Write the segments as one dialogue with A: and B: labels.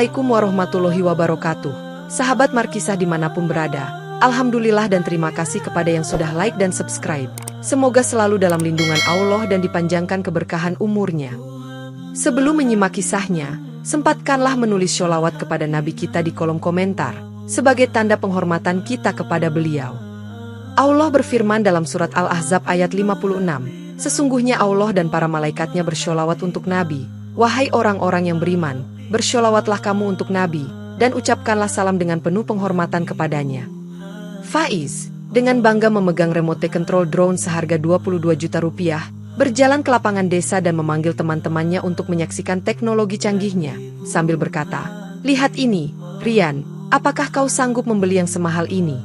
A: Assalamualaikum warahmatullahi wabarakatuh. Sahabat Markisah dimanapun berada, alhamdulillah dan terima kasih kepada yang sudah like dan subscribe. Semoga selalu dalam lindungan Allah dan dipanjangkan keberkahan umurnya. Sebelum menyimak kisahnya, sempatkanlah menulis sholawat kepada Nabi kita di kolom komentar, sebagai tanda penghormatan kita kepada beliau. Allah berfirman dalam surat Al-Ahzab ayat 56, sesungguhnya Allah dan para malaikatnya bersholawat untuk Nabi. Wahai orang-orang yang beriman, bersholawatlah kamu untuk Nabi, dan ucapkanlah salam dengan penuh penghormatan kepadanya. Faiz, dengan bangga memegang remote control drone seharga 22 juta rupiah, berjalan ke lapangan desa dan memanggil teman-temannya untuk menyaksikan teknologi canggihnya, sambil berkata, "Lihat ini, Rian, apakah kau sanggup membeli yang semahal ini?"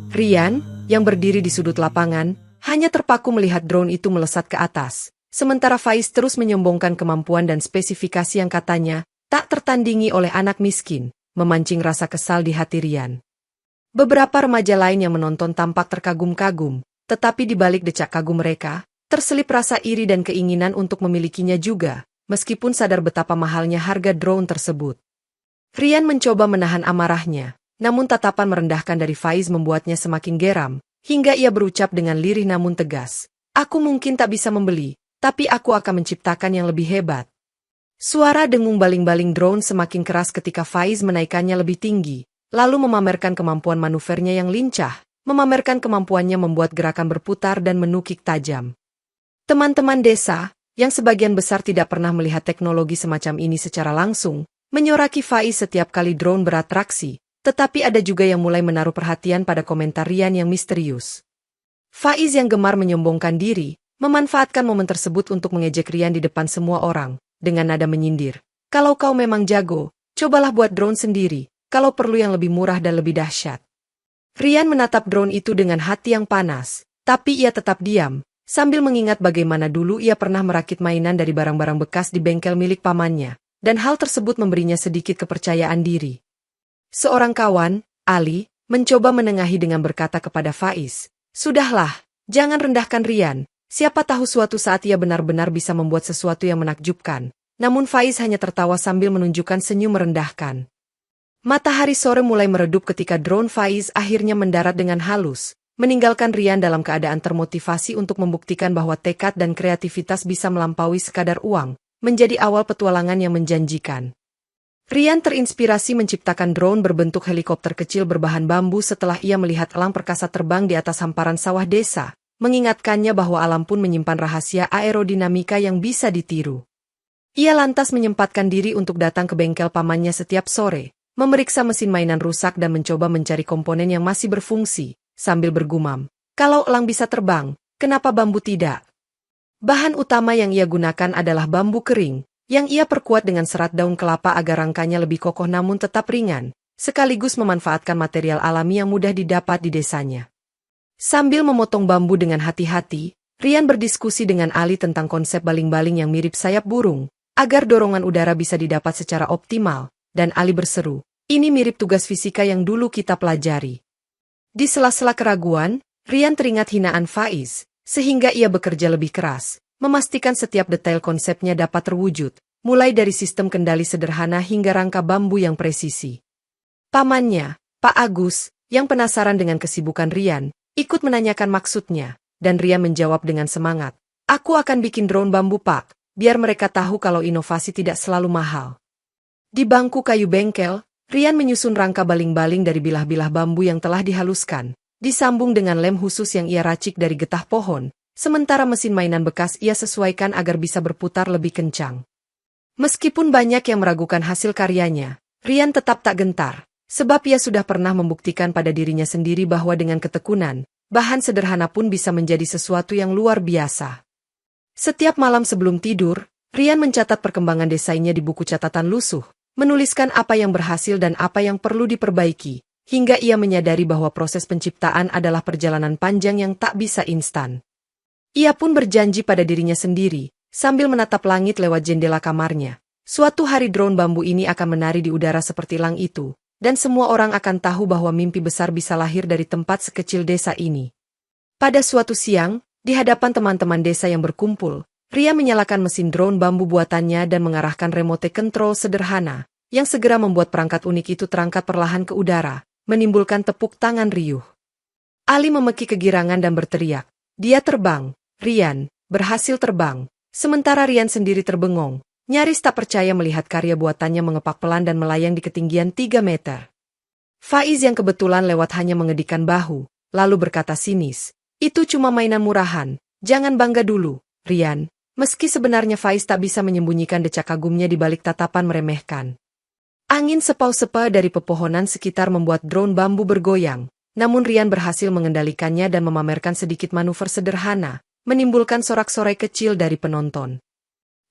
A: Rian, yang berdiri di sudut lapangan, hanya terpaku melihat drone itu melesat ke atas. Sementara Faiz terus menyombongkan kemampuan dan spesifikasi yang katanya tak tertandingi oleh anak miskin, memancing rasa kesal di hati Rian. Beberapa remaja lain yang menonton tampak terkagum-kagum, tetapi di balik decak kagum mereka, terselip rasa iri dan keinginan untuk memilikinya juga, meskipun sadar betapa mahalnya harga drone tersebut. Rian mencoba menahan amarahnya, namun tatapan merendahkan dari Faiz membuatnya semakin geram, hingga ia berucap dengan lirih namun tegas, "Aku mungkin tak bisa membeli, tapi aku akan menciptakan yang lebih hebat." Suara dengung baling-baling drone semakin keras ketika Faiz menaikkannya lebih tinggi, lalu memamerkan kemampuan manuvernya yang lincah, memamerkan kemampuannya membuat gerakan berputar dan menukik tajam. Teman-teman desa, yang sebagian besar tidak pernah melihat teknologi semacam ini secara langsung, menyoraki Faiz setiap kali drone beratraksi, tetapi ada juga yang mulai menaruh perhatian pada komentar Rian yang misterius. Faiz yang gemar menyombongkan diri, memanfaatkan momen tersebut untuk mengejek Rian di depan semua orang, dengan nada menyindir. "Kalau kau memang jago, cobalah buat drone sendiri, kalau perlu yang lebih murah dan lebih dahsyat." Rian menatap drone itu dengan hati yang panas, tapi ia tetap diam, sambil mengingat bagaimana dulu ia pernah merakit mainan dari barang-barang bekas di bengkel milik pamannya, dan hal tersebut memberinya sedikit kepercayaan diri. Seorang kawan, Ali, mencoba menengahi dengan berkata kepada Faiz, "Sudahlah, jangan rendahkan Rian. Siapa tahu suatu saat ia benar-benar bisa membuat sesuatu yang menakjubkan." Namun Faiz hanya tertawa sambil menunjukkan senyum merendahkan. Matahari sore mulai meredup ketika drone Faiz akhirnya mendarat dengan halus, meninggalkan Rian dalam keadaan termotivasi untuk membuktikan bahwa tekad dan kreativitas bisa melampaui sekadar uang, menjadi awal petualangan yang menjanjikan. Rian terinspirasi menciptakan drone berbentuk helikopter kecil berbahan bambu setelah ia melihat elang perkasa terbang di atas hamparan sawah desa, mengingatkannya bahwa alam pun menyimpan rahasia aerodinamika yang bisa ditiru. Ia lantas menyempatkan diri untuk datang ke bengkel pamannya setiap sore, memeriksa mesin mainan rusak dan mencoba mencari komponen yang masih berfungsi, sambil bergumam, "Kalau elang bisa terbang, kenapa bambu tidak?" Bahan utama yang ia gunakan adalah bambu kering, yang ia perkuat dengan serat daun kelapa agar rangkanya lebih kokoh namun tetap ringan, sekaligus memanfaatkan material alami yang mudah didapat di desanya. Sambil memotong bambu dengan hati-hati, Rian berdiskusi dengan Ali tentang konsep baling-baling yang mirip sayap burung, agar dorongan udara bisa didapat secara optimal, dan Ali berseru, "Ini mirip tugas fisika yang dulu kita pelajari." Di sela-sela keraguan, Rian teringat hinaan Faiz, sehingga ia bekerja lebih keras, memastikan setiap detail konsepnya dapat terwujud, mulai dari sistem kendali sederhana hingga rangka bambu yang presisi. Pamannya, Pak Agus, yang penasaran dengan kesibukan Rian, ikut menanyakan maksudnya, dan Rian menjawab dengan semangat, "Aku akan bikin drone bambu, Pak, biar mereka tahu kalau inovasi tidak selalu mahal." Di bangku kayu bengkel, Rian menyusun rangka baling-baling dari bilah-bilah bambu yang telah dihaluskan, disambung dengan lem khusus yang ia racik dari getah pohon, sementara mesin mainan bekas ia sesuaikan agar bisa berputar lebih kencang. Meskipun banyak yang meragukan hasil karyanya, Rian tetap tak gentar, sebab ia sudah pernah membuktikan pada dirinya sendiri bahwa dengan ketekunan, bahan sederhana pun bisa menjadi sesuatu yang luar biasa. Setiap malam sebelum tidur, Rian mencatat perkembangan desainnya di buku catatan lusuh, menuliskan apa yang berhasil dan apa yang perlu diperbaiki, hingga ia menyadari bahwa proses penciptaan adalah perjalanan panjang yang tak bisa instan. Ia pun berjanji pada dirinya sendiri, sambil menatap langit lewat jendela kamarnya. Suatu hari drone bambu ini akan menari di udara seperti elang itu, dan semua orang akan tahu bahwa mimpi besar bisa lahir dari tempat sekecil desa ini. Pada suatu siang, di hadapan teman-teman desa yang berkumpul, Rian menyalakan mesin drone bambu buatannya dan mengarahkan remote control sederhana, yang segera membuat perangkat unik itu terangkat perlahan ke udara, menimbulkan tepuk tangan riuh. Ali memeki kegirangan dan berteriak, "Dia terbang, Rian, berhasil terbang." Sementara Rian sendiri terbengong, nyaris tak percaya melihat karya buatannya mengepak pelan dan melayang di ketinggian 3 meter. Faiz yang kebetulan lewat hanya mengedikkan bahu, lalu berkata sinis, "Itu cuma mainan murahan, jangan bangga dulu, Rian." Meski sebenarnya Faiz tak bisa menyembunyikan decak kagumnya di balik tatapan meremehkan. Angin sepau-sepa dari pepohonan sekitar membuat drone bambu bergoyang, namun Rian berhasil mengendalikannya dan memamerkan sedikit manuver sederhana, menimbulkan sorak-sorai kecil dari penonton.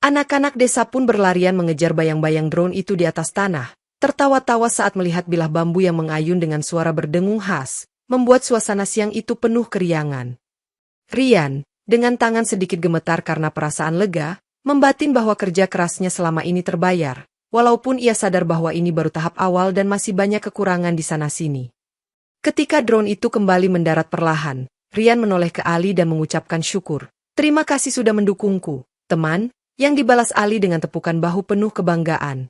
A: Anak-anak desa pun berlarian mengejar bayang-bayang drone itu di atas tanah, tertawa-tawa saat melihat bilah bambu yang mengayun dengan suara berdengung khas, membuat suasana siang itu penuh keriangan. Rian, dengan tangan sedikit gemetar karena perasaan lega, membatin bahwa kerja kerasnya selama ini terbayar, walaupun ia sadar bahwa ini baru tahap awal dan masih banyak kekurangan di sana-sini. Ketika drone itu kembali mendarat perlahan, Rian menoleh ke Ali dan mengucapkan syukur. "Terima kasih sudah mendukungku, teman," yang dibalas Ali dengan tepukan bahu penuh kebanggaan.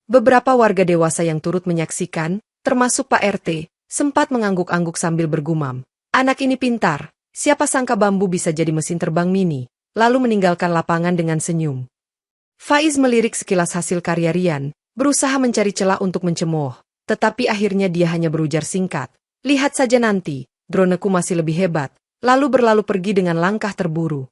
A: Beberapa warga dewasa yang turut menyaksikan, termasuk Pak RT, sempat mengangguk-angguk sambil bergumam, "Anak ini pintar. Siapa sangka bambu bisa jadi mesin terbang mini," lalu meninggalkan lapangan dengan senyum. Faiz melirik sekilas hasil karya Rian, berusaha mencari celah untuk mencemooh, tetapi akhirnya dia hanya berujar singkat, "Lihat saja nanti, droneku masih lebih hebat," lalu berlalu pergi dengan langkah terburu.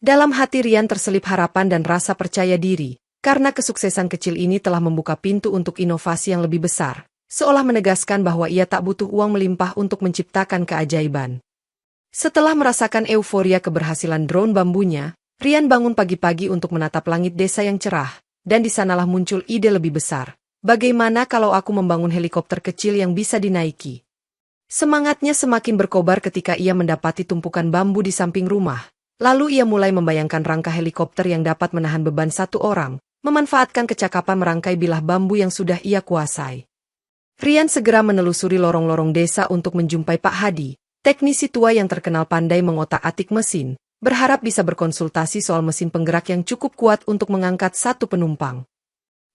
A: Dalam hati Rian terselip harapan dan rasa percaya diri, karena kesuksesan kecil ini telah membuka pintu untuk inovasi yang lebih besar, seolah menegaskan bahwa ia tak butuh uang melimpah untuk menciptakan keajaiban. Setelah merasakan euforia keberhasilan drone bambunya, Rian bangun pagi-pagi untuk menatap langit desa yang cerah, dan di sanalah muncul ide lebih besar. Bagaimana kalau aku membangun helikopter kecil yang bisa dinaiki? Semangatnya semakin berkobar ketika ia mendapati tumpukan bambu di samping rumah. Lalu ia mulai membayangkan rangka helikopter yang dapat menahan beban satu orang, memanfaatkan kecakapan merangkai bilah bambu yang sudah ia kuasai. Rian segera menelusuri lorong-lorong desa untuk menjumpai Pak Hadi, teknisi tua yang terkenal pandai mengotak-atik mesin, berharap bisa berkonsultasi soal mesin penggerak yang cukup kuat untuk mengangkat satu penumpang.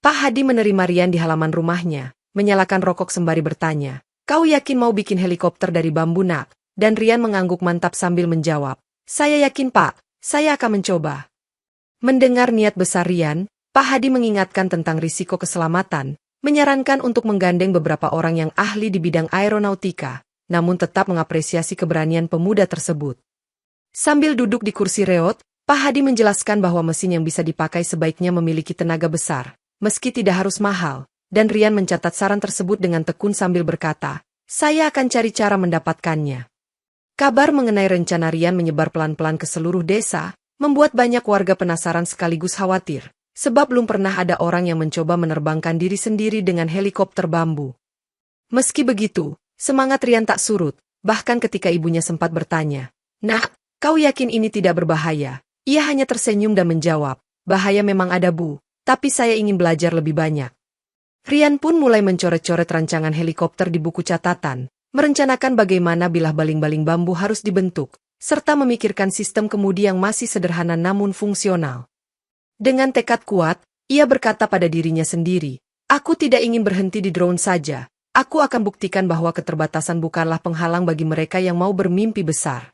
A: Pak Hadi menerima Rian di halaman rumahnya, menyalakan rokok sembari bertanya, "Kau yakin mau bikin helikopter dari bambu, nak?" Dan Rian mengangguk mantap sambil menjawab, "Saya yakin, Pak, saya akan mencoba." Mendengar niat besar Rian, Pak Hadi mengingatkan tentang risiko keselamatan, menyarankan untuk menggandeng beberapa orang yang ahli di bidang aeronautika, namun tetap mengapresiasi keberanian pemuda tersebut. Sambil duduk di kursi reot, Pak Hadi menjelaskan bahwa mesin yang bisa dipakai sebaiknya memiliki tenaga besar, meski tidak harus mahal, dan Rian mencatat saran tersebut dengan tekun sambil berkata, "Saya akan cari cara mendapatkannya." Kabar mengenai rencana Rian menyebar pelan-pelan ke seluruh desa, membuat banyak warga penasaran sekaligus khawatir, sebab belum pernah ada orang yang mencoba menerbangkan diri sendiri dengan helikopter bambu. Meski begitu, semangat Rian tak surut, bahkan ketika ibunya sempat bertanya, "Nak, kau yakin ini tidak berbahaya?" Ia hanya tersenyum dan menjawab, "Bahaya memang ada, Bu, tapi saya ingin belajar lebih banyak." Rian pun mulai mencoret-coret rancangan helikopter di buku catatan, merencanakan bagaimana bilah baling-baling bambu harus dibentuk, serta memikirkan sistem kemudi yang masih sederhana namun fungsional. Dengan tekad kuat, ia berkata pada dirinya sendiri, "Aku tidak ingin berhenti di drone saja. Aku akan buktikan bahwa keterbatasan bukanlah penghalang bagi mereka yang mau bermimpi besar."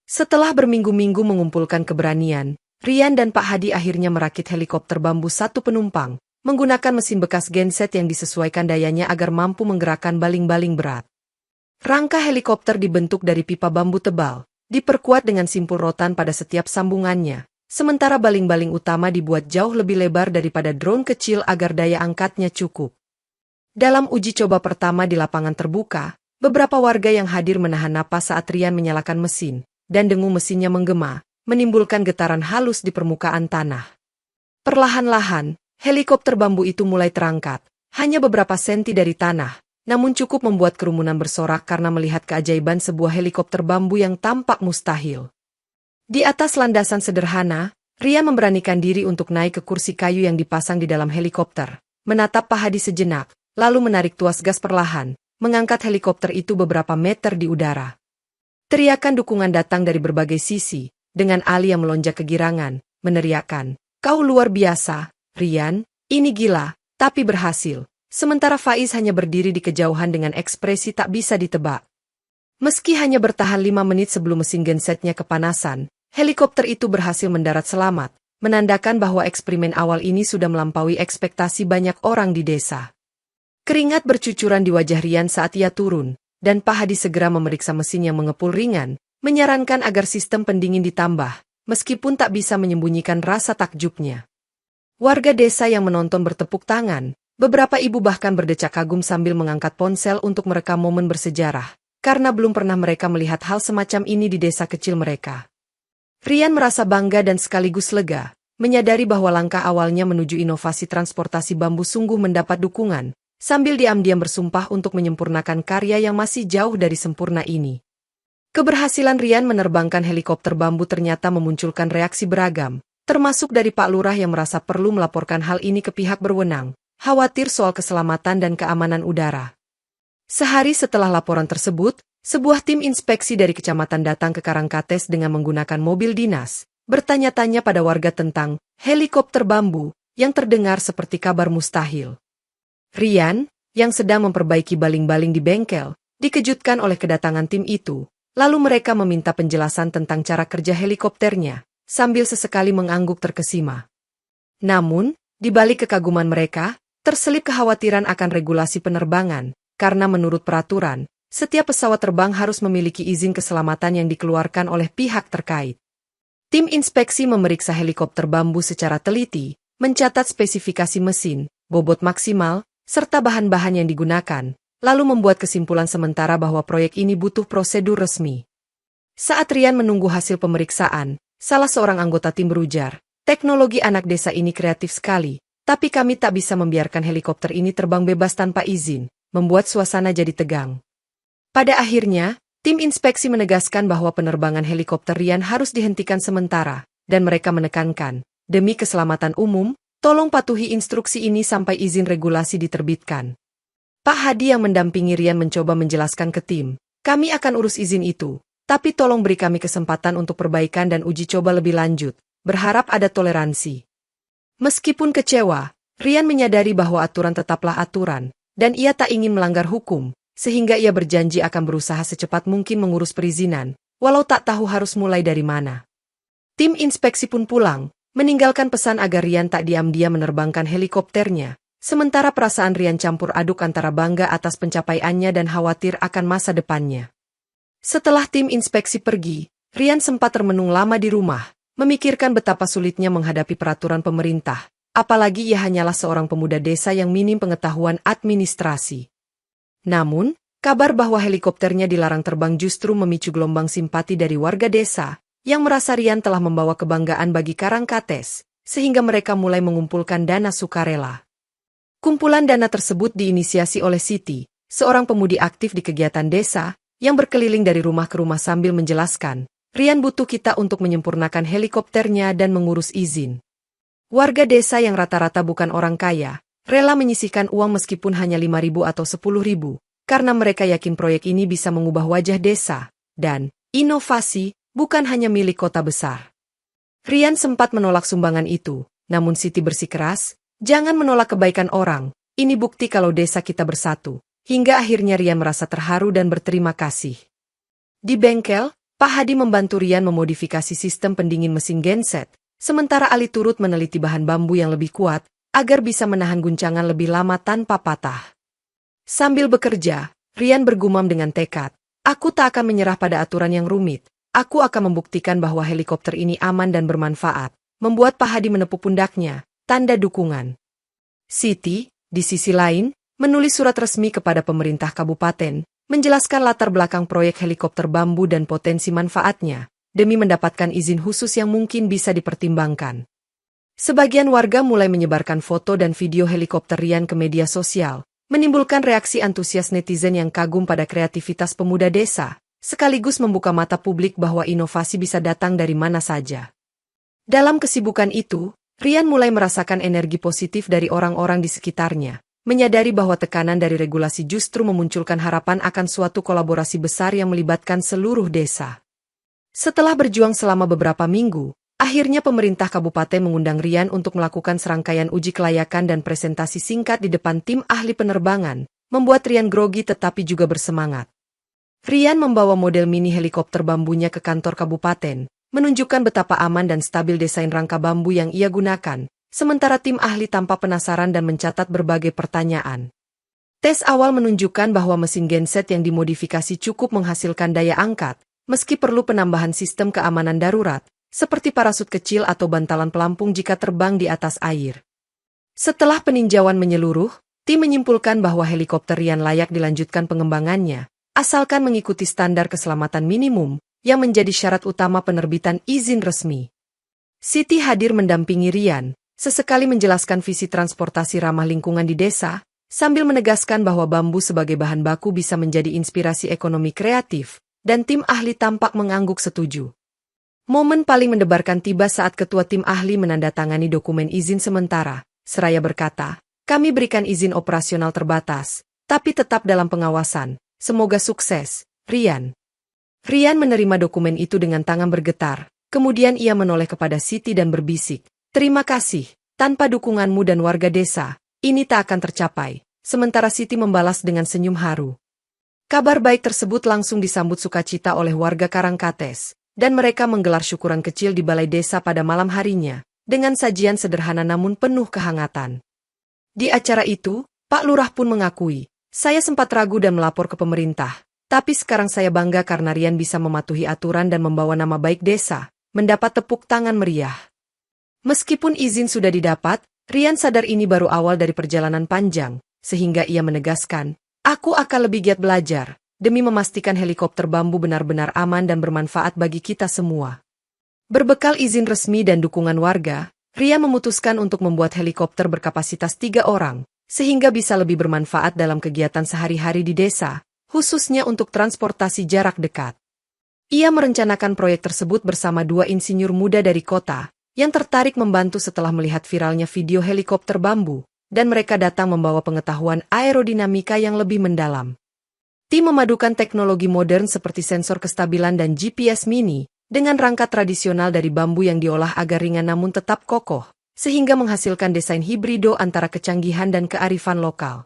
A: Setelah berminggu-minggu mengumpulkan keberanian, Rian dan Pak Hadi akhirnya merakit helikopter bambu satu penumpang, menggunakan mesin bekas genset yang disesuaikan dayanya agar mampu menggerakkan baling-baling berat. Rangka helikopter dibentuk dari pipa bambu tebal, diperkuat dengan simpul rotan pada setiap sambungannya, sementara baling-baling utama dibuat jauh lebih lebar daripada drone kecil agar daya angkatnya cukup. Dalam uji coba pertama di lapangan terbuka, beberapa warga yang hadir menahan napas saat Rian menyalakan mesin, dan dengung mesinnya menggema, menimbulkan getaran halus di permukaan tanah. Perlahan-lahan, helikopter bambu itu mulai terangkat, hanya beberapa senti dari tanah, namun cukup membuat kerumunan bersorak karena melihat keajaiban sebuah helikopter bambu yang tampak mustahil. Di atas landasan sederhana, Rian memberanikan diri untuk naik ke kursi kayu yang dipasang di dalam helikopter, menatap Pak Hadi sejenak, lalu menarik tuas gas perlahan, mengangkat helikopter itu beberapa meter di udara. Teriakan dukungan datang dari berbagai sisi, dengan Ali yang melonjak kegirangan, meneriakkan, "Kau luar biasa, Rian, ini gila, tapi berhasil. Sementara Faiz hanya berdiri di kejauhan dengan ekspresi tak bisa ditebak. Meski hanya bertahan 5 menit sebelum mesin gensetnya kepanasan, helikopter itu berhasil mendarat selamat, menandakan bahwa eksperimen awal ini sudah melampaui ekspektasi banyak orang di desa. Keringat bercucuran di wajah Rian saat ia turun, dan Pak Hadi segera memeriksa mesin yang mengepul ringan, menyarankan agar sistem pendingin ditambah, meskipun tak bisa menyembunyikan rasa takjubnya. Warga desa yang menonton bertepuk tangan, beberapa ibu bahkan berdecak kagum sambil mengangkat ponsel untuk merekam momen bersejarah, karena belum pernah mereka melihat hal semacam ini di desa kecil mereka. Rian merasa bangga dan sekaligus lega, menyadari bahwa langkah awalnya menuju inovasi transportasi bambu sungguh mendapat dukungan, sambil diam-diam bersumpah untuk menyempurnakan karya yang masih jauh dari sempurna ini. Keberhasilan Rian menerbangkan helikopter bambu ternyata memunculkan reaksi beragam, termasuk dari Pak Lurah yang merasa perlu melaporkan hal ini ke pihak berwenang, khawatir soal keselamatan dan keamanan udara. Sehari setelah laporan tersebut, sebuah tim inspeksi dari kecamatan datang ke Karangkates dengan menggunakan mobil dinas, bertanya-tanya pada warga tentang helikopter bambu yang terdengar seperti kabar mustahil. Rian, yang sedang memperbaiki baling-baling di bengkel, dikejutkan oleh kedatangan tim itu, lalu mereka meminta penjelasan tentang cara kerja helikopternya, sambil sesekali mengangguk terkesima. Namun, di balik kekaguman mereka, terselip kekhawatiran akan regulasi penerbangan, karena menurut peraturan, setiap pesawat terbang harus memiliki izin keselamatan yang dikeluarkan oleh pihak terkait. Tim inspeksi memeriksa helikopter bambu secara teliti, mencatat spesifikasi mesin, bobot maksimal, serta bahan-bahan yang digunakan, lalu membuat kesimpulan sementara bahwa proyek ini butuh prosedur resmi. Saat Rian menunggu hasil pemeriksaan, salah seorang anggota tim berujar, "Teknologi anak desa ini kreatif sekali, tapi kami tak bisa membiarkan helikopter ini terbang bebas tanpa izin," membuat suasana jadi tegang. Pada akhirnya, tim inspeksi menegaskan bahwa penerbangan helikopter Rian harus dihentikan sementara, dan mereka menekankan, demi keselamatan umum, tolong patuhi instruksi ini sampai izin regulasi diterbitkan. Pak Hadi yang mendampingi Rian mencoba menjelaskan ke tim, "Kami akan urus izin itu, tapi tolong beri kami kesempatan untuk perbaikan dan uji coba lebih lanjut, berharap ada toleransi." Meskipun kecewa, Rian menyadari bahwa aturan tetaplah aturan, dan ia tak ingin melanggar hukum, sehingga ia berjanji akan berusaha secepat mungkin mengurus perizinan, walau tak tahu harus mulai dari mana. Tim inspeksi pun pulang, meninggalkan pesan agar Rian tak diam-diam menerbangkan helikopternya, sementara perasaan Rian campur aduk antara bangga atas pencapaiannya dan khawatir akan masa depannya. Setelah tim inspeksi pergi, Rian sempat termenung lama di rumah, memikirkan betapa sulitnya menghadapi peraturan pemerintah, apalagi ia hanyalah seorang pemuda desa yang minim pengetahuan administrasi. Namun, kabar bahwa helikopternya dilarang terbang justru memicu gelombang simpati dari warga desa, yang merasa Rian telah membawa kebanggaan bagi Karangkates, sehingga mereka mulai mengumpulkan dana sukarela. Kumpulan dana tersebut diinisiasi oleh Siti, seorang pemudi aktif di kegiatan desa, yang berkeliling dari rumah ke rumah sambil menjelaskan, "Rian butuh kita untuk menyempurnakan helikopternya dan mengurus izin." Warga desa yang rata-rata bukan orang kaya, rela menyisihkan uang meskipun hanya 5.000 atau 10.000, karena mereka yakin proyek ini bisa mengubah wajah desa, dan inovasi bukan hanya milik kota besar. Rian sempat menolak sumbangan itu, namun Siti bersikeras, "Jangan menolak kebaikan orang, ini bukti kalau desa kita bersatu." Hingga akhirnya Rian merasa terharu dan berterima kasih. Di bengkel, Pak Hadi membantu Rian memodifikasi sistem pendingin mesin genset, sementara Ali turut meneliti bahan bambu yang lebih kuat, agar bisa menahan guncangan lebih lama tanpa patah. Sambil bekerja, Rian bergumam dengan tekad, "Aku tak akan menyerah pada aturan yang rumit, aku akan membuktikan bahwa helikopter ini aman dan bermanfaat," membuat Pak Hadi menepuk pundaknya, tanda dukungan. Siti, di sisi lain, menulis surat resmi kepada pemerintah kabupaten, menjelaskan latar belakang proyek helikopter bambu dan potensi manfaatnya, demi mendapatkan izin khusus yang mungkin bisa dipertimbangkan. Sebagian warga mulai menyebarkan foto dan video helikopter Rian ke media sosial, menimbulkan reaksi antusias netizen yang kagum pada kreativitas pemuda desa, sekaligus membuka mata publik bahwa inovasi bisa datang dari mana saja. Dalam kesibukan itu, Rian mulai merasakan energi positif dari orang-orang di sekitarnya, menyadari bahwa tekanan dari regulasi justru memunculkan harapan akan suatu kolaborasi besar yang melibatkan seluruh desa. Setelah berjuang selama beberapa minggu, Akhirnya pemerintah kabupaten mengundang Rian untuk melakukan serangkaian uji kelayakan dan presentasi singkat di depan tim ahli penerbangan, membuat Rian grogi tetapi juga bersemangat. Rian membawa model mini helikopter bambunya ke kantor kabupaten, menunjukkan betapa aman dan stabil desain rangka bambu yang ia gunakan, sementara tim ahli tampak penasaran dan mencatat berbagai pertanyaan. Tes awal menunjukkan bahwa mesin genset yang dimodifikasi cukup menghasilkan daya angkat, meski perlu penambahan sistem keamanan darurat, seperti parasut kecil atau bantalan pelampung jika terbang di atas air. Setelah peninjauan menyeluruh, tim menyimpulkan bahwa helikopter Rian layak dilanjutkan pengembangannya, asalkan mengikuti standar keselamatan minimum, yang menjadi syarat utama penerbitan izin resmi. Siti hadir mendampingi Rian, sesekali menjelaskan visi transportasi ramah lingkungan di desa, sambil menegaskan bahwa bambu sebagai bahan baku bisa menjadi inspirasi ekonomi kreatif, dan tim ahli tampak mengangguk setuju. Momen paling mendebarkan tiba saat ketua tim ahli menandatangani dokumen izin sementara, seraya berkata, "Kami berikan izin operasional terbatas, tapi tetap dalam pengawasan. Semoga sukses, Rian." Rian menerima dokumen itu dengan tangan bergetar, kemudian ia menoleh kepada Siti dan berbisik, "Terima kasih, tanpa dukunganmu dan warga desa, ini tak akan tercapai." Sementara Siti membalas dengan senyum haru. Kabar baik tersebut langsung disambut sukacita oleh warga Karangkates, dan mereka menggelar syukuran kecil di balai desa pada malam harinya, dengan sajian sederhana namun penuh kehangatan. Di acara itu, Pak Lurah pun mengakui, "Saya sempat ragu dan melapor ke pemerintah, tapi sekarang saya bangga karena Rian bisa mematuhi aturan dan membawa nama baik desa, mendapat tepuk tangan meriah." Meskipun izin sudah didapat, Rian sadar ini baru awal dari perjalanan panjang, sehingga ia menegaskan, "Aku akan lebih giat belajar, demi memastikan helikopter bambu benar-benar aman dan bermanfaat bagi kita semua." Berbekal izin resmi dan dukungan warga, Rian memutuskan untuk membuat helikopter berkapasitas 3 orang, sehingga bisa lebih bermanfaat dalam kegiatan sehari-hari di desa, khususnya untuk transportasi jarak dekat. Ia merencanakan proyek tersebut bersama 2 insinyur muda dari kota, yang tertarik membantu setelah melihat viralnya video helikopter bambu, dan mereka datang membawa pengetahuan aerodinamika yang lebih mendalam. Tim memadukan teknologi modern seperti sensor kestabilan dan GPS mini, dengan rangka tradisional dari bambu yang diolah agar ringan namun tetap kokoh, sehingga menghasilkan desain hibrido antara kecanggihan dan kearifan lokal.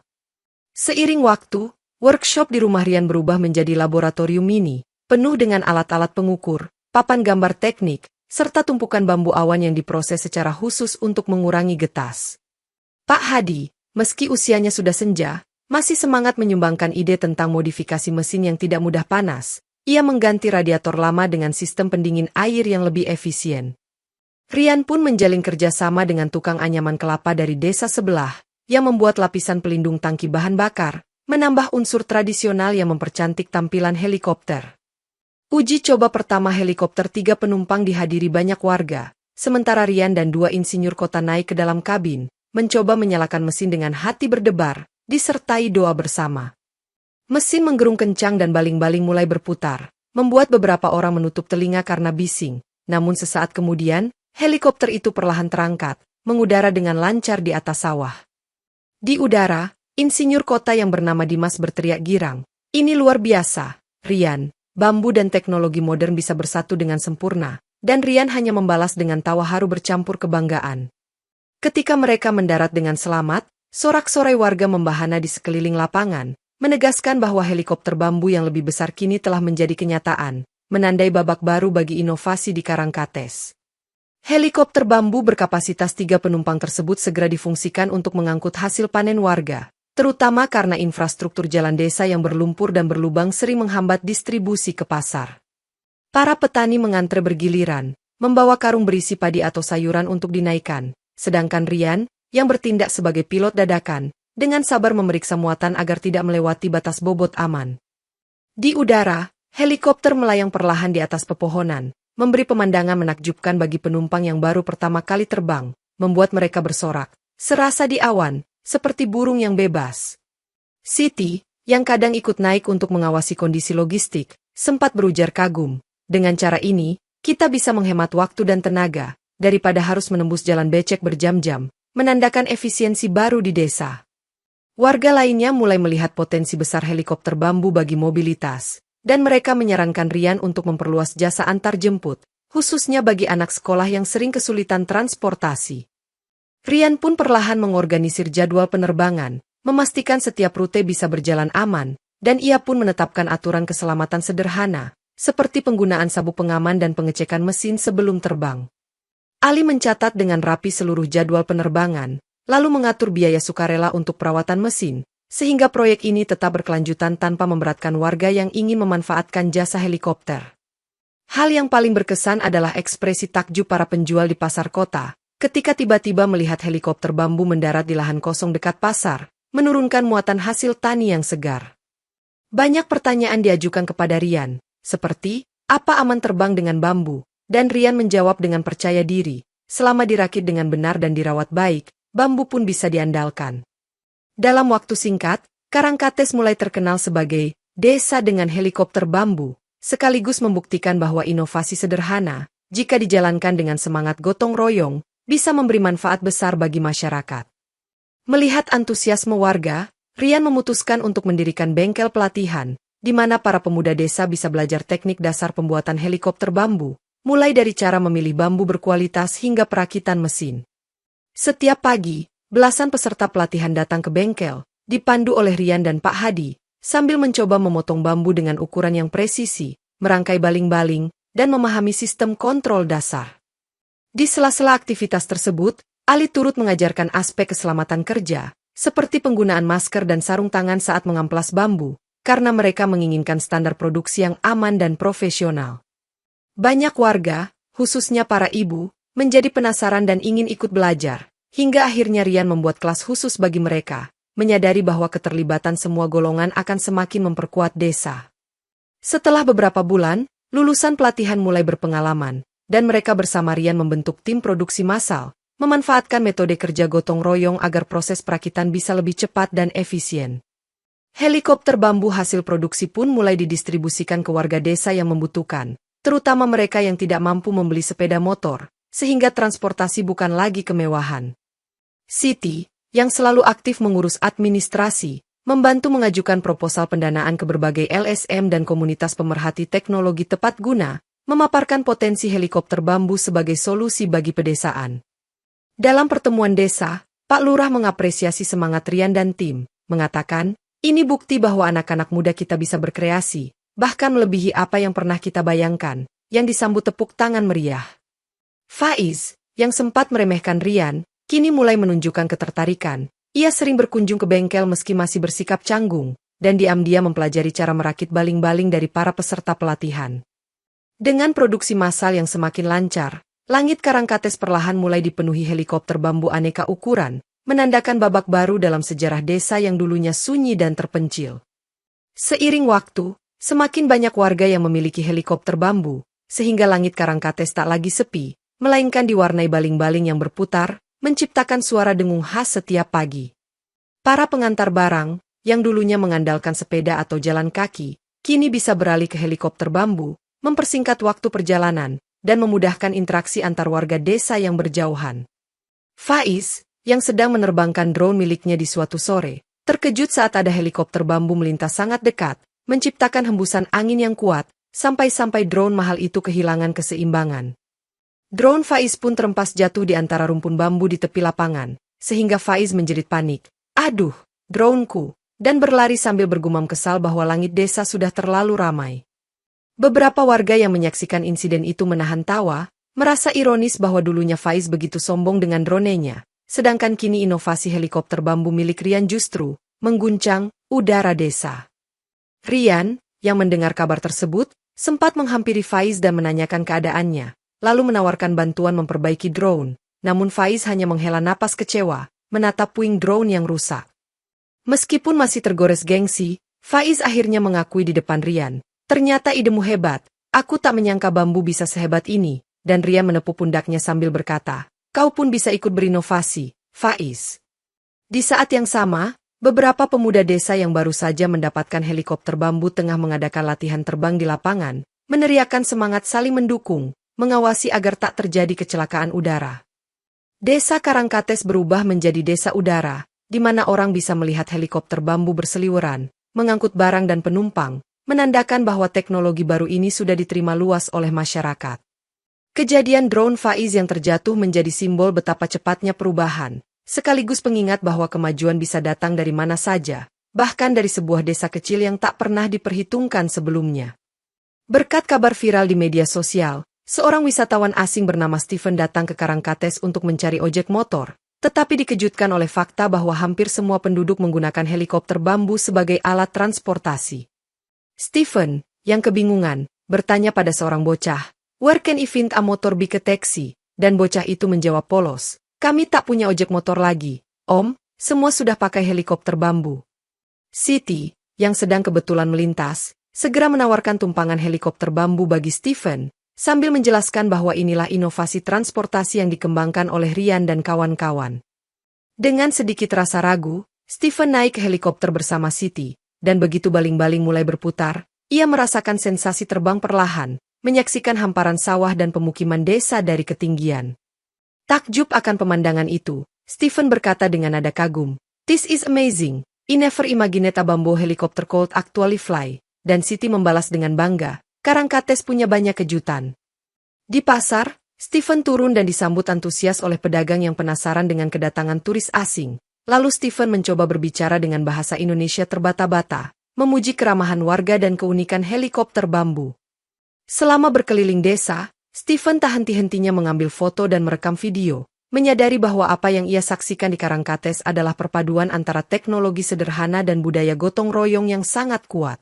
A: Seiring waktu, workshop di rumah Rian berubah menjadi laboratorium mini, penuh dengan alat-alat pengukur, papan gambar teknik, serta tumpukan bambu awan yang diproses secara khusus untuk mengurangi getas. Pak Hadi, meski usianya sudah senja, masih semangat menyumbangkan ide tentang modifikasi mesin yang tidak mudah panas. Ia mengganti radiator lama dengan sistem pendingin air yang lebih efisien. Rian pun menjalin kerjasama dengan tukang anyaman kelapa dari desa sebelah, yang membuat lapisan pelindung tangki bahan bakar, menambah unsur tradisional yang mempercantik tampilan helikopter. Uji coba pertama helikopter 3 penumpang dihadiri banyak warga, sementara Rian dan 2 insinyur kota naik ke dalam kabin, mencoba menyalakan mesin dengan hati berdebar, disertai doa bersama. Mesin menggerung kencang dan baling-baling mulai berputar, membuat beberapa orang menutup telinga karena bising. Namun sesaat kemudian, helikopter itu perlahan terangkat, mengudara dengan lancar di atas sawah. Di udara, insinyur kota yang bernama Dimas berteriak girang, "Ini luar biasa, Rian, bambu dan teknologi modern bisa bersatu dengan sempurna." Dan Rian hanya membalas dengan tawa haru bercampur kebanggaan. Ketika mereka mendarat dengan selamat, sorak-sorai warga membahana di sekeliling lapangan, menegaskan bahwa helikopter bambu yang lebih besar kini telah menjadi kenyataan, menandai babak baru bagi inovasi di Karangkates. Helikopter bambu berkapasitas 3 penumpang tersebut segera difungsikan untuk mengangkut hasil panen warga, terutama karena infrastruktur jalan desa yang berlumpur dan berlubang sering menghambat distribusi ke pasar. Para petani mengantre bergiliran, membawa karung berisi padi atau sayuran untuk dinaikkan, sedangkan Rian, yang bertindak sebagai pilot dadakan, dengan sabar memeriksa muatan agar tidak melewati batas bobot aman. Di udara, helikopter melayang perlahan di atas pepohonan, memberi pemandangan menakjubkan bagi penumpang yang baru pertama kali terbang, membuat mereka bersorak, serasa di awan, seperti burung yang bebas. Siti, yang kadang ikut naik untuk mengawasi kondisi logistik, sempat berujar kagum, "Dengan cara ini, kita bisa menghemat waktu dan tenaga, daripada harus menembus jalan becek berjam-jam," menandakan efisiensi baru di desa. Warga lainnya mulai melihat potensi besar helikopter bambu bagi mobilitas, dan mereka menyarankan Rian untuk memperluas jasa antar jemput, khususnya bagi anak sekolah yang sering kesulitan transportasi. Rian pun perlahan mengorganisir jadwal penerbangan, memastikan setiap rute bisa berjalan aman, dan ia pun menetapkan aturan keselamatan sederhana, seperti penggunaan sabuk pengaman dan pengecekan mesin sebelum terbang. Ali mencatat dengan rapi seluruh jadwal penerbangan, lalu mengatur biaya sukarela untuk perawatan mesin, sehingga proyek ini tetap berkelanjutan tanpa memberatkan warga yang ingin memanfaatkan jasa helikopter. Hal yang paling berkesan adalah ekspresi takjub para penjual di pasar kota, ketika tiba-tiba melihat helikopter bambu mendarat di lahan kosong dekat pasar, menurunkan muatan hasil tani yang segar. Banyak pertanyaan diajukan kepada Rian, seperti, apa aman terbang dengan bambu? Dan Rian menjawab dengan percaya diri, selama dirakit dengan benar dan dirawat baik, bambu pun bisa diandalkan. Dalam waktu singkat, Karangkates mulai terkenal sebagai desa dengan helikopter bambu, sekaligus membuktikan bahwa inovasi sederhana, jika dijalankan dengan semangat gotong royong, bisa memberi manfaat besar bagi masyarakat. Melihat antusiasme warga, Rian memutuskan untuk mendirikan bengkel pelatihan, di mana para pemuda desa bisa belajar teknik dasar pembuatan helikopter bambu, mulai dari cara memilih bambu berkualitas hingga perakitan mesin. Setiap pagi, belasan peserta pelatihan datang ke bengkel, dipandu oleh Rian dan Pak Hadi, sambil mencoba memotong bambu dengan ukuran yang presisi, merangkai baling-baling, dan memahami sistem kontrol dasar. Di sela-sela aktivitas tersebut, Ali turut mengajarkan aspek keselamatan kerja, seperti penggunaan masker dan sarung tangan saat mengamplas bambu, karena mereka menginginkan standar produksi yang aman dan profesional. Banyak warga, khususnya para ibu, menjadi penasaran dan ingin ikut belajar, hingga akhirnya Rian membuat kelas khusus bagi mereka, menyadari bahwa keterlibatan semua golongan akan semakin memperkuat desa. Setelah beberapa bulan, lulusan pelatihan mulai berpengalaman, dan mereka bersama Rian membentuk tim produksi massal, memanfaatkan metode kerja gotong royong agar proses perakitan bisa lebih cepat dan efisien. Helikopter bambu hasil produksi pun mulai didistribusikan ke warga desa yang membutuhkan, terutama mereka yang tidak mampu membeli sepeda motor, sehingga transportasi bukan lagi kemewahan. Siti, yang selalu aktif mengurus administrasi, membantu mengajukan proposal pendanaan ke berbagai LSM dan komunitas pemerhati teknologi tepat guna, memaparkan potensi helikopter bambu sebagai solusi bagi pedesaan. Dalam pertemuan desa, Pak Lurah mengapresiasi semangat Rian dan tim, mengatakan, ini bukti bahwa anak-anak muda kita bisa berkreasi, bahkan melebihi apa yang pernah kita bayangkan, yang disambut tepuk tangan meriah. Faiz, yang sempat meremehkan Rian, kini mulai menunjukkan ketertarikan. Ia sering berkunjung ke bengkel meski masih bersikap canggung, dan diam-diam mempelajari cara merakit baling-baling dari para peserta pelatihan. Dengan produksi massal yang semakin lancar, langit Karangkates perlahan mulai dipenuhi helikopter bambu aneka ukuran, menandakan babak baru dalam sejarah desa yang dulunya sunyi dan terpencil. Seiring waktu, semakin banyak warga yang memiliki helikopter bambu, sehingga langit Karangkates tak lagi sepi, melainkan diwarnai baling-baling yang berputar, menciptakan suara dengung khas setiap pagi. Para pengantar barang, yang dulunya mengandalkan sepeda atau jalan kaki, kini bisa beralih ke helikopter bambu, mempersingkat waktu perjalanan, dan memudahkan interaksi antar warga desa yang berjauhan. Faiz, yang sedang menerbangkan drone miliknya di suatu sore, terkejut saat ada helikopter bambu melintas sangat dekat, menciptakan hembusan angin yang kuat, sampai-sampai drone mahal itu kehilangan keseimbangan. Drone Faiz pun terempas jatuh di antara rumpun bambu di tepi lapangan, sehingga Faiz menjerit panik, "Aduh, droneku!" dan berlari sambil bergumam kesal bahwa langit desa sudah terlalu ramai. Beberapa warga yang menyaksikan insiden itu menahan tawa, merasa ironis bahwa dulunya Faiz begitu sombong dengan dronenya, sedangkan kini inovasi helikopter bambu milik Rian justru mengguncang udara desa. Rian, yang mendengar kabar tersebut, sempat menghampiri Faiz dan menanyakan keadaannya, lalu menawarkan bantuan memperbaiki drone, namun Faiz hanya menghela napas kecewa, menatap puing drone yang rusak. Meskipun masih tergores gengsi, Faiz akhirnya mengakui di depan Rian, "Ternyata idemu hebat, aku tak menyangka bambu bisa sehebat ini," dan Rian menepuk pundaknya sambil berkata, "Kau pun bisa ikut berinovasi, Faiz." Di saat yang sama, beberapa pemuda desa yang baru saja mendapatkan helikopter bambu tengah mengadakan latihan terbang di lapangan, meneriakkan semangat saling mendukung, mengawasi agar tak terjadi kecelakaan udara. Desa Karangkates berubah menjadi desa udara, di mana orang bisa melihat helikopter bambu berseliweran, mengangkut barang dan penumpang, menandakan bahwa teknologi baru ini sudah diterima luas oleh masyarakat. Kejadian drone Faiz yang terjatuh menjadi simbol betapa cepatnya perubahan, sekaligus pengingat bahwa kemajuan bisa datang dari mana saja, bahkan dari sebuah desa kecil yang tak pernah diperhitungkan sebelumnya. Berkat kabar viral di media sosial, seorang wisatawan asing bernama Stephen datang ke Karangkates untuk mencari ojek motor, tetapi dikejutkan oleh fakta bahwa hampir semua penduduk menggunakan helikopter bambu sebagai alat transportasi. Stephen, yang kebingungan, bertanya pada seorang bocah, "Where can I find a motor bike taxi?" Dan bocah itu menjawab polos, "Kami tak punya ojek motor lagi, Om, semua sudah pakai helikopter bambu." Siti, yang sedang kebetulan melintas, segera menawarkan tumpangan helikopter bambu bagi Stephen, sambil menjelaskan bahwa inilah inovasi transportasi yang dikembangkan oleh Rian dan kawan-kawan. Dengan sedikit rasa ragu, Stephen naik ke helikopter bersama Siti, dan begitu baling-baling mulai berputar, ia merasakan sensasi terbang perlahan, menyaksikan hamparan sawah dan pemukiman desa dari ketinggian. Takjub akan pemandangan itu, Stephen berkata dengan nada kagum, "This is amazing, I never imagined a bamboo helicopter could actually fly." Dan Siti membalas dengan bangga, "Karangkates punya banyak kejutan." Di pasar, Stephen turun dan disambut antusias oleh pedagang yang penasaran dengan kedatangan turis asing. Lalu Stephen mencoba berbicara dengan bahasa Indonesia terbata-bata, memuji keramahan warga dan keunikan helikopter bambu. Selama berkeliling desa, Stephen tak henti-hentinya mengambil foto dan merekam video, menyadari bahwa apa yang ia saksikan di Karangkates adalah perpaduan antara teknologi sederhana dan budaya gotong royong yang sangat kuat.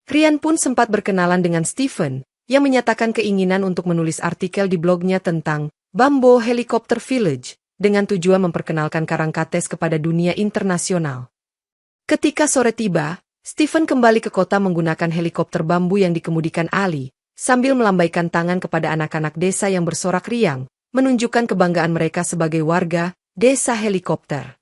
A: Rian pun sempat berkenalan dengan Stephen, yang menyatakan keinginan untuk menulis artikel di blognya tentang Bamboo Helicopter Village, dengan tujuan memperkenalkan Karangkates kepada dunia internasional. Ketika sore tiba, Stephen kembali ke kota menggunakan helikopter bambu yang dikemudikan Ali, sambil melambaikan tangan kepada anak-anak desa yang bersorak riang, menunjukkan kebanggaan mereka sebagai warga desa helikopter.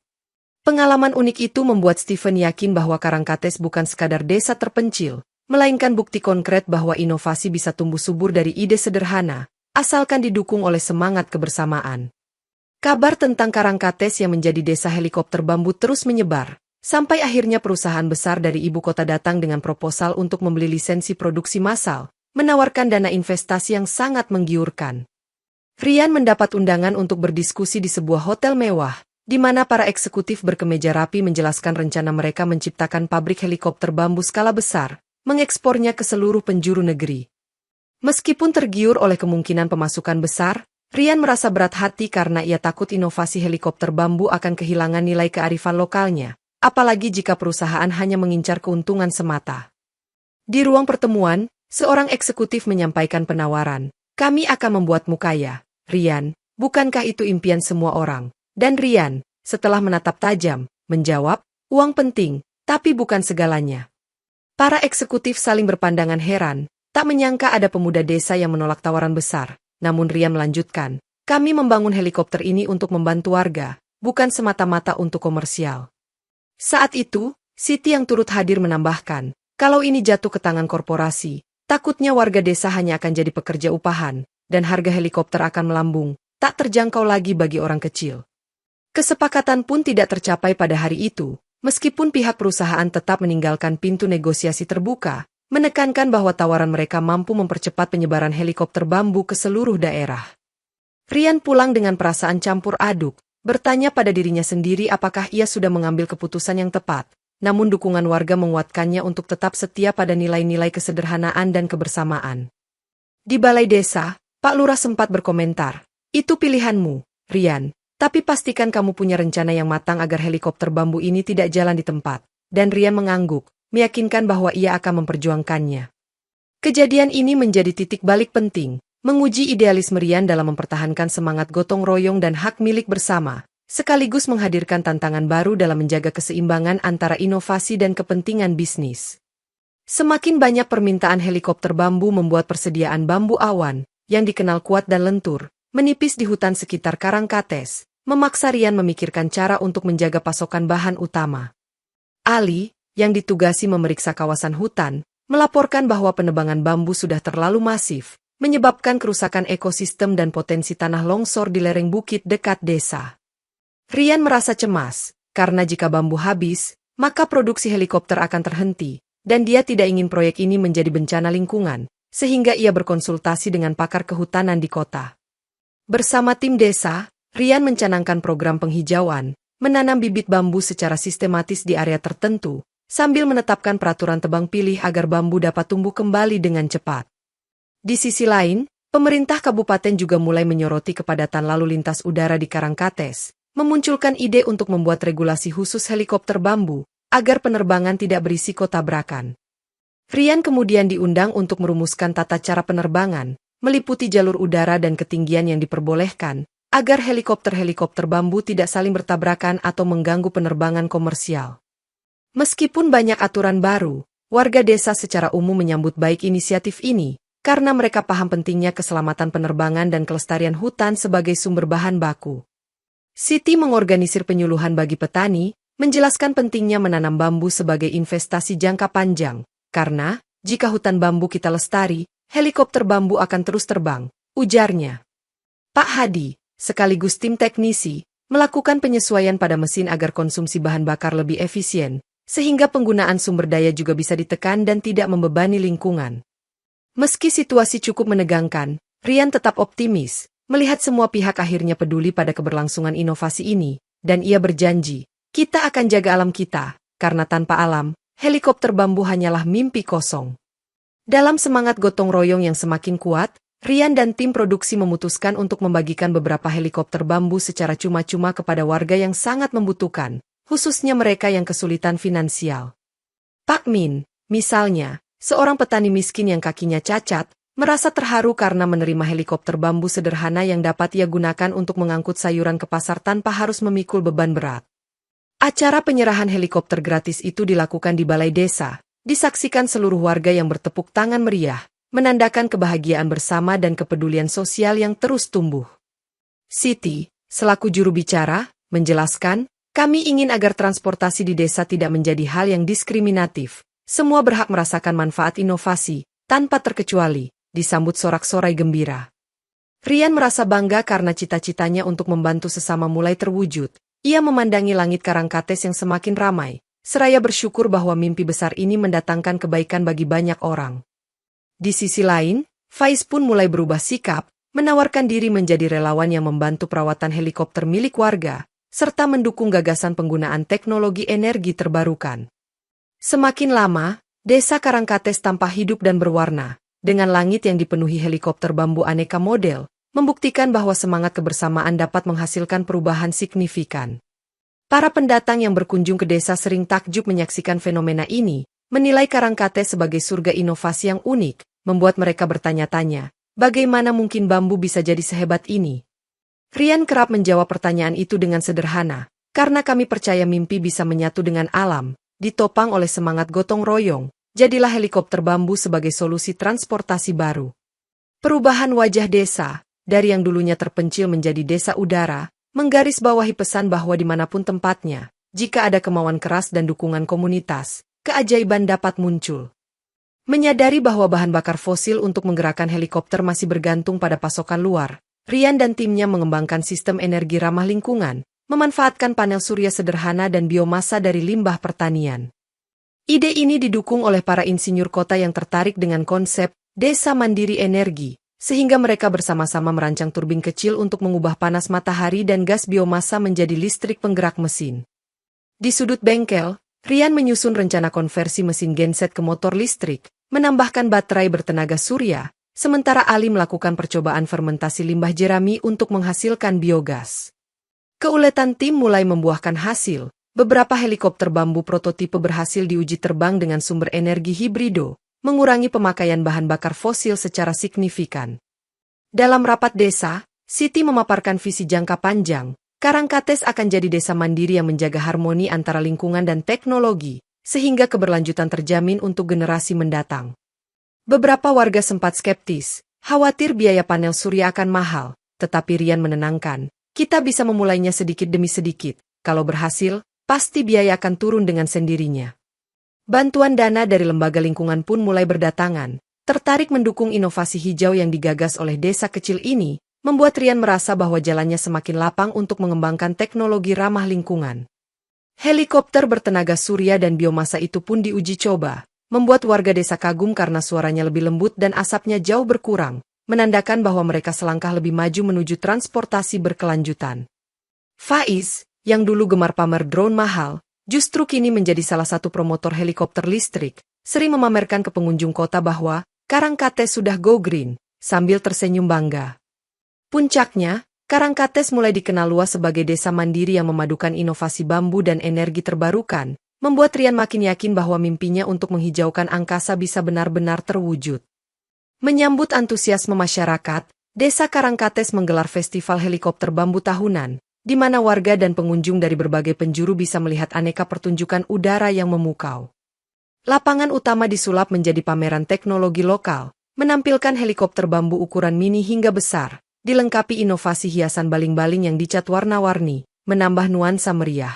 A: Pengalaman unik itu membuat Stephen yakin bahwa Karangkates bukan sekadar desa terpencil, melainkan bukti konkret bahwa inovasi bisa tumbuh subur dari ide sederhana, asalkan didukung oleh semangat kebersamaan. Kabar tentang Karangkates yang menjadi desa helikopter bambu terus menyebar, sampai akhirnya perusahaan besar dari ibu kota datang dengan proposal untuk membeli lisensi produksi massal, menawarkan dana investasi yang sangat menggiurkan. Rian mendapat undangan untuk berdiskusi di sebuah hotel mewah, di mana para eksekutif berkemeja rapi menjelaskan rencana mereka menciptakan pabrik helikopter bambu skala besar, mengekspornya ke seluruh penjuru negeri. Meskipun tergiur oleh kemungkinan pemasukan besar, Rian merasa berat hati karena ia takut inovasi helikopter bambu akan kehilangan nilai kearifan lokalnya, apalagi jika perusahaan hanya mengincar keuntungan semata. Di ruang pertemuan, seorang eksekutif menyampaikan penawaran, "Kami akan membuatmu kaya, Rian, bukankah itu impian semua orang?" Dan Rian, setelah menatap tajam, menjawab, "Uang penting, tapi bukan segalanya." Para eksekutif saling berpandangan heran, tak menyangka ada pemuda desa yang menolak tawaran besar. Namun Rian melanjutkan, "Kami membangun helikopter ini untuk membantu warga, bukan semata-mata untuk komersial." Saat itu, Siti yang turut hadir menambahkan, "Kalau ini jatuh ke tangan korporasi, takutnya warga desa hanya akan jadi pekerja upahan, dan harga helikopter akan melambung, tak terjangkau lagi bagi orang kecil." Kesepakatan pun tidak tercapai pada hari itu, meskipun pihak perusahaan tetap meninggalkan pintu negosiasi terbuka, menekankan bahwa tawaran mereka mampu mempercepat penyebaran helikopter bambu ke seluruh daerah. Rian pulang dengan perasaan campur aduk, bertanya pada dirinya sendiri apakah ia sudah mengambil keputusan yang tepat, namun dukungan warga menguatkannya untuk tetap setia pada nilai-nilai kesederhanaan dan kebersamaan. Di balai desa, Pak Lurah sempat berkomentar, "Itu pilihanmu, Rian, tapi pastikan kamu punya rencana yang matang agar helikopter bambu ini tidak jalan di tempat." Dan Rian mengangguk, meyakinkan bahwa ia akan memperjuangkannya. Kejadian ini menjadi titik balik penting, menguji idealisme Rian dalam mempertahankan semangat gotong royong dan hak milik bersama, sekaligus menghadirkan tantangan baru dalam menjaga keseimbangan antara inovasi dan kepentingan bisnis. Semakin banyak permintaan helikopter bambu membuat persediaan bambu awan, yang dikenal kuat dan lentur, menipis di hutan sekitar Karangkates, memaksa Rian memikirkan cara untuk menjaga pasokan bahan utama. Ali, yang ditugasi memeriksa kawasan hutan, melaporkan bahwa penebangan bambu sudah terlalu masif, menyebabkan kerusakan ekosistem dan potensi tanah longsor di lereng bukit dekat desa. Rian merasa cemas, karena jika bambu habis, maka produksi helikopter akan terhenti, dan dia tidak ingin proyek ini menjadi bencana lingkungan, sehingga ia berkonsultasi dengan pakar kehutanan di kota. Bersama tim desa, Rian mencanangkan program penghijauan, menanam bibit bambu secara sistematis di area tertentu, sambil menetapkan peraturan tebang pilih agar bambu dapat tumbuh kembali dengan cepat. Di sisi lain, pemerintah kabupaten juga mulai menyoroti kepadatan lalu lintas udara di Karangkates, memunculkan ide untuk membuat regulasi khusus helikopter bambu, agar penerbangan tidak berisiko tabrakan. Rian kemudian diundang untuk merumuskan tata cara penerbangan, meliputi jalur udara dan ketinggian yang diperbolehkan, agar helikopter-helikopter bambu tidak saling bertabrakan atau mengganggu penerbangan komersial. Meskipun banyak aturan baru, warga desa secara umum menyambut baik inisiatif ini, karena mereka paham pentingnya keselamatan penerbangan dan kelestarian hutan sebagai sumber bahan baku. Siti mengorganisir penyuluhan bagi petani, menjelaskan pentingnya menanam bambu sebagai investasi jangka panjang, karena, jika hutan bambu kita lestari, helikopter bambu akan terus terbang, ujarnya. Pak Hadi, sekaligus tim teknisi, melakukan penyesuaian pada mesin agar konsumsi bahan bakar lebih efisien, sehingga penggunaan sumber daya juga bisa ditekan dan tidak membebani lingkungan. Meski situasi cukup menegangkan, Rian tetap optimis, melihat semua pihak akhirnya peduli pada keberlangsungan inovasi ini, dan ia berjanji, kita akan jaga alam kita, karena tanpa alam, helikopter bambu hanyalah mimpi kosong. Dalam semangat gotong royong yang semakin kuat, Rian dan tim produksi memutuskan untuk membagikan beberapa helikopter bambu secara cuma-cuma kepada warga yang sangat membutuhkan, khususnya mereka yang kesulitan finansial. Pak Min, misalnya, seorang petani miskin yang kakinya cacat, merasa terharu karena menerima helikopter bambu sederhana yang dapat ia gunakan untuk mengangkut sayuran ke pasar tanpa harus memikul beban berat. Acara penyerahan helikopter gratis itu dilakukan di balai desa, disaksikan seluruh warga yang bertepuk tangan meriah, menandakan kebahagiaan bersama dan kepedulian sosial yang terus tumbuh. Siti, selaku juru bicara, menjelaskan, kami ingin agar transportasi di desa tidak menjadi hal yang diskriminatif. Semua berhak merasakan manfaat inovasi, tanpa terkecuali, disambut sorak-sorai gembira. Rian merasa bangga karena cita-citanya untuk membantu sesama mulai terwujud. Ia memandangi langit Karangkates yang semakin ramai, seraya bersyukur bahwa mimpi besar ini mendatangkan kebaikan bagi banyak orang. Di sisi lain, Faiz pun mulai berubah sikap, menawarkan diri menjadi relawan yang membantu perawatan helikopter milik warga, serta mendukung gagasan penggunaan teknologi energi terbarukan. Semakin lama, desa Karangkates tampak hidup dan berwarna, dengan langit yang dipenuhi helikopter bambu aneka model, membuktikan bahwa semangat kebersamaan dapat menghasilkan perubahan signifikan. Para pendatang yang berkunjung ke desa sering takjub menyaksikan fenomena ini, menilai Karangkates sebagai surga inovasi yang unik, membuat mereka bertanya-tanya, bagaimana mungkin bambu bisa jadi sehebat ini? Rian kerap menjawab pertanyaan itu dengan sederhana, karena kami percaya mimpi bisa menyatu dengan alam, ditopang oleh semangat gotong royong, jadilah helikopter bambu sebagai solusi transportasi baru. Perubahan wajah desa, dari yang dulunya terpencil menjadi desa udara, menggarisbawahi pesan bahwa dimanapun tempatnya, jika ada kemauan keras dan dukungan komunitas, keajaiban dapat muncul. Menyadari bahwa bahan bakar fosil untuk menggerakkan helikopter masih bergantung pada pasokan luar, Rian dan timnya mengembangkan sistem energi ramah lingkungan, memanfaatkan panel surya sederhana dan biomasa dari limbah pertanian. Ide ini didukung oleh para insinyur kota yang tertarik dengan konsep desa mandiri energi, sehingga mereka bersama-sama merancang turbin kecil untuk mengubah panas matahari dan gas biomasa menjadi listrik penggerak mesin. Di sudut bengkel, Rian menyusun rencana konversi mesin genset ke motor listrik, menambahkan baterai bertenaga surya, sementara Ali melakukan percobaan fermentasi limbah jerami untuk menghasilkan biogas. Keuletan tim mulai membuahkan hasil, beberapa helikopter bambu prototipe berhasil diuji terbang dengan sumber energi hibrido, mengurangi pemakaian bahan bakar fosil secara signifikan. Dalam rapat desa, Siti memaparkan visi jangka panjang, Karangkates akan jadi desa mandiri yang menjaga harmoni antara lingkungan dan teknologi, sehingga keberlanjutan terjamin untuk generasi mendatang. Beberapa warga sempat skeptis, khawatir biaya panel surya akan mahal, tetapi Rian menenangkan, kita bisa memulainya sedikit demi sedikit, kalau berhasil, pasti biaya akan turun dengan sendirinya. Bantuan dana dari lembaga lingkungan pun mulai berdatangan, tertarik mendukung inovasi hijau yang digagas oleh desa kecil ini, membuat Rian merasa bahwa jalannya semakin lapang untuk mengembangkan teknologi ramah lingkungan. Helikopter bertenaga surya dan biomasa itu pun diuji coba, membuat warga desa kagum karena suaranya lebih lembut dan asapnya jauh berkurang, menandakan bahwa mereka selangkah lebih maju menuju transportasi berkelanjutan. Faiz, yang dulu gemar pamer drone mahal, justru kini menjadi salah satu promotor helikopter listrik, sering memamerkan ke pengunjung kota bahwa Karangkates sudah go green, sambil tersenyum bangga. Puncaknya, Karangkates mulai dikenal luas sebagai desa mandiri yang memadukan inovasi bambu dan energi terbarukan, membuat Rian makin yakin bahwa mimpinya untuk menghijaukan angkasa bisa benar-benar terwujud. Menyambut antusiasme masyarakat, Desa Karangkates menggelar festival helikopter bambu tahunan, di mana warga dan pengunjung dari berbagai penjuru bisa melihat aneka pertunjukan udara yang memukau. Lapangan utama disulap menjadi pameran teknologi lokal, menampilkan helikopter bambu ukuran mini hingga besar, dilengkapi inovasi hiasan baling-baling yang dicat warna-warni, menambah nuansa meriah.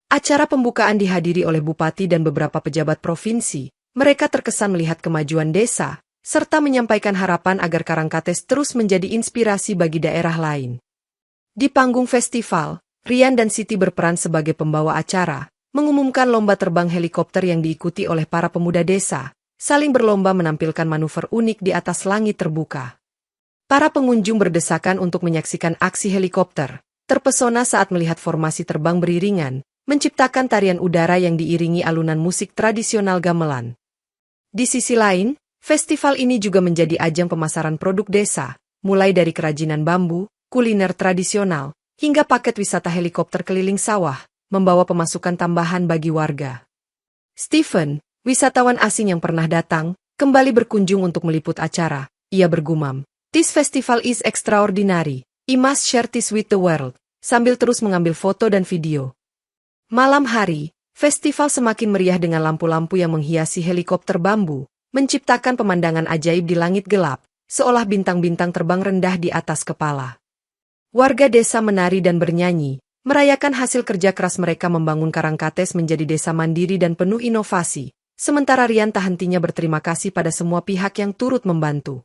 A: Acara pembukaan dihadiri oleh bupati dan beberapa pejabat provinsi. Mereka terkesan melihat kemajuan desa, serta menyampaikan harapan agar Karangkates terus menjadi inspirasi bagi daerah lain. Di panggung festival, Rian dan Siti berperan sebagai pembawa acara, mengumumkan lomba terbang helikopter yang diikuti oleh para pemuda desa, saling berlomba menampilkan manuver unik di atas langit terbuka. Para pengunjung berdesakan untuk menyaksikan aksi helikopter, terpesona saat melihat formasi terbang beriringan, menciptakan tarian udara yang diiringi alunan musik tradisional gamelan. Di sisi lain, festival ini juga menjadi ajang pemasaran produk desa, mulai dari kerajinan bambu, kuliner tradisional, hingga paket wisata helikopter keliling sawah, membawa pemasukan tambahan bagi warga. Stephen, wisatawan asing yang pernah datang, kembali berkunjung untuk meliput acara. Ia bergumam, "This festival is extraordinary. I must share this with the world," sambil terus mengambil foto dan video. Malam hari, festival semakin meriah dengan lampu-lampu yang menghiasi helikopter bambu, menciptakan pemandangan ajaib di langit gelap, seolah bintang-bintang terbang rendah di atas kepala. Warga desa menari dan bernyanyi, merayakan hasil kerja keras mereka membangun Karangkates menjadi desa mandiri dan penuh inovasi, sementara Rian tak hentinya berterima kasih pada semua pihak yang turut membantu.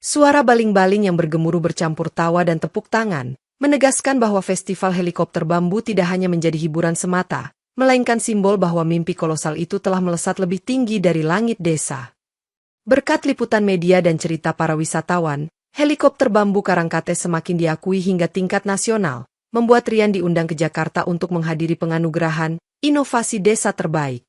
A: Suara baling-baling yang bergemuruh bercampur tawa dan tepuk tangan, menegaskan bahwa festival helikopter bambu tidak hanya menjadi hiburan semata, melainkan simbol bahwa mimpi kolosal itu telah melesat lebih tinggi dari langit desa. Berkat liputan media dan cerita para wisatawan, helikopter bambu Karangkates semakin diakui hingga tingkat nasional, membuat Rian diundang ke Jakarta untuk menghadiri penganugerahan Inovasi Desa Terbaik.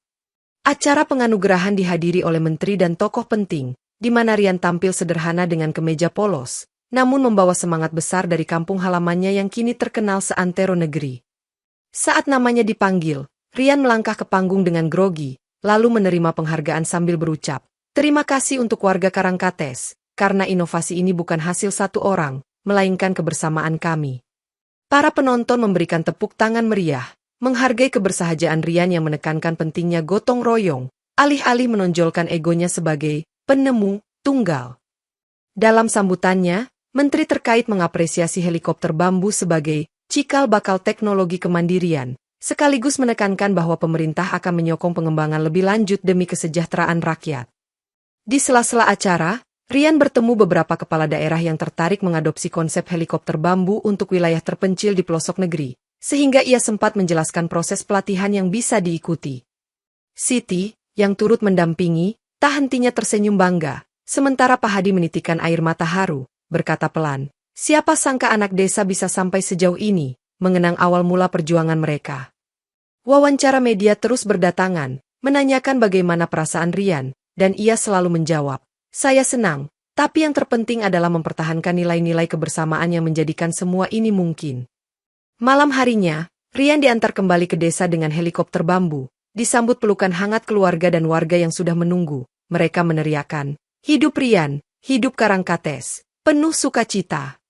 A: Acara penganugerahan dihadiri oleh menteri dan tokoh penting, di mana Rian tampil sederhana dengan kemeja polos, namun membawa semangat besar dari kampung halamannya yang kini terkenal seantero negeri. Saat namanya dipanggil, Rian melangkah ke panggung dengan grogi, lalu menerima penghargaan sambil berucap, "Terima kasih untuk warga Karangkates, karena inovasi ini bukan hasil satu orang, melainkan kebersamaan kami." Para penonton memberikan tepuk tangan meriah, menghargai kebersahajaan Rian yang menekankan pentingnya gotong royong, alih-alih menonjolkan egonya sebagai penemu tunggal. Dalam sambutannya, menteri terkait mengapresiasi helikopter bambu sebagai cikal bakal teknologi kemandirian, sekaligus menekankan bahwa pemerintah akan menyokong pengembangan lebih lanjut demi kesejahteraan rakyat. Di sela-sela acara, Rian bertemu beberapa kepala daerah yang tertarik mengadopsi konsep helikopter bambu untuk wilayah terpencil di pelosok negeri, sehingga ia sempat menjelaskan proses pelatihan yang bisa diikuti. Siti, yang turut mendampingi, tak hentinya tersenyum bangga, sementara Pak Hadi menitikan air mata haru, berkata pelan, "Siapa sangka anak desa bisa sampai sejauh ini, mengenang awal mula perjuangan mereka." Wawancara media terus berdatangan, menanyakan bagaimana perasaan Rian, dan ia selalu menjawab, "Saya senang, tapi yang terpenting adalah mempertahankan nilai-nilai kebersamaan yang menjadikan semua ini mungkin." Malam harinya, Rian diantar kembali ke desa dengan helikopter bambu, disambut pelukan hangat keluarga dan warga yang sudah menunggu. Mereka meneriakan, "Hidup Rian, hidup Karangkates," penuh sukacita.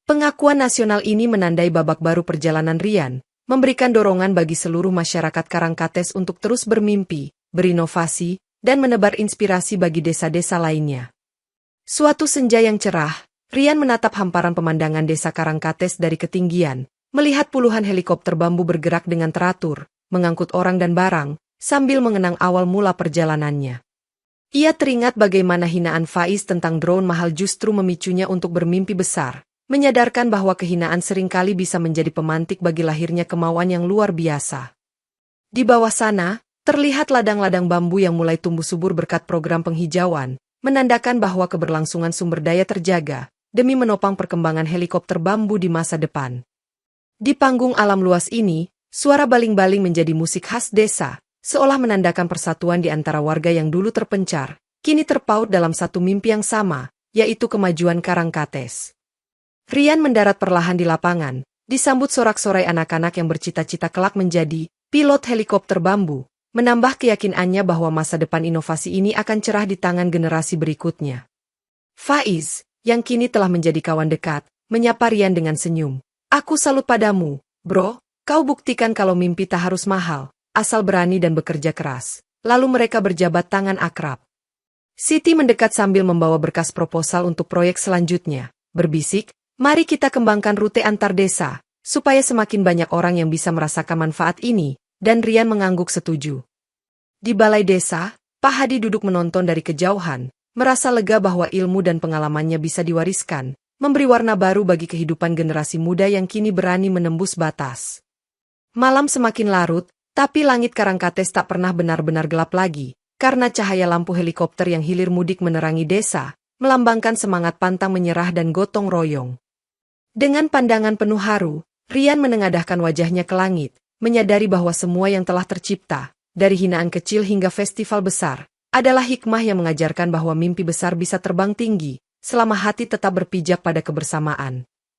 A: Pengakuan nasional ini menandai babak baru perjalanan Rian, memberikan dorongan bagi seluruh masyarakat Karangkates untuk terus bermimpi, berinovasi, dan menebar inspirasi bagi desa-desa lainnya. Suatu senja yang cerah, Rian menatap hamparan pemandangan desa Karangkates dari ketinggian, melihat puluhan helikopter bambu bergerak dengan teratur, mengangkut orang dan barang, sambil mengenang awal mula perjalanannya. Ia teringat bagaimana hinaan Faiz tentang drone mahal justru memicunya untuk bermimpi besar, menyadarkan bahwa kehinaan seringkali bisa menjadi pemantik bagi lahirnya kemauan yang luar biasa. Di bawah sana, Terlihat ladang-ladang bambu yang mulai tumbuh subur berkat program penghijauan, menandakan bahwa keberlangsungan sumber daya terjaga, demi menopang perkembangan helikopter bambu di masa depan. Di panggung alam luas ini, suara baling-baling menjadi musik khas desa, seolah menandakan persatuan di antara warga yang dulu terpencar, kini terpaut dalam satu mimpi yang sama, yaitu kemajuan Karangkates. Rian mendarat perlahan di lapangan, disambut sorak-sorai anak-anak yang bercita-cita kelak menjadi pilot helikopter bambu, menambah keyakinannya bahwa masa depan inovasi ini akan cerah di tangan generasi berikutnya. Faiz, yang kini telah menjadi kawan dekat, menyapa Rian dengan senyum. Aku salut padamu, bro, kau buktikan kalau mimpi tak harus mahal, asal berani dan bekerja keras. Lalu mereka berjabat tangan akrab. Siti mendekat sambil membawa berkas proposal untuk proyek selanjutnya, berbisik, mari kita kembangkan rute antar desa, supaya semakin banyak orang yang bisa merasakan manfaat ini, dan Rian mengangguk setuju. Di balai desa, Pak Hadi duduk menonton dari kejauhan, merasa lega bahwa ilmu dan pengalamannya bisa diwariskan, memberi warna baru bagi kehidupan generasi muda yang kini berani menembus batas. Malam semakin larut, tapi langit Karangkates tak pernah benar-benar gelap lagi, karena cahaya lampu helikopter yang hilir mudik menerangi desa, melambangkan semangat pantang menyerah dan gotong royong. Dengan pandangan penuh haru, Rian menengadahkan wajahnya ke langit, menyadari bahwa semua yang telah tercipta, dari hinaan kecil hingga festival besar, adalah hikmah yang mengajarkan bahwa mimpi besar bisa terbang tinggi, selama hati tetap berpijak pada kebersamaan.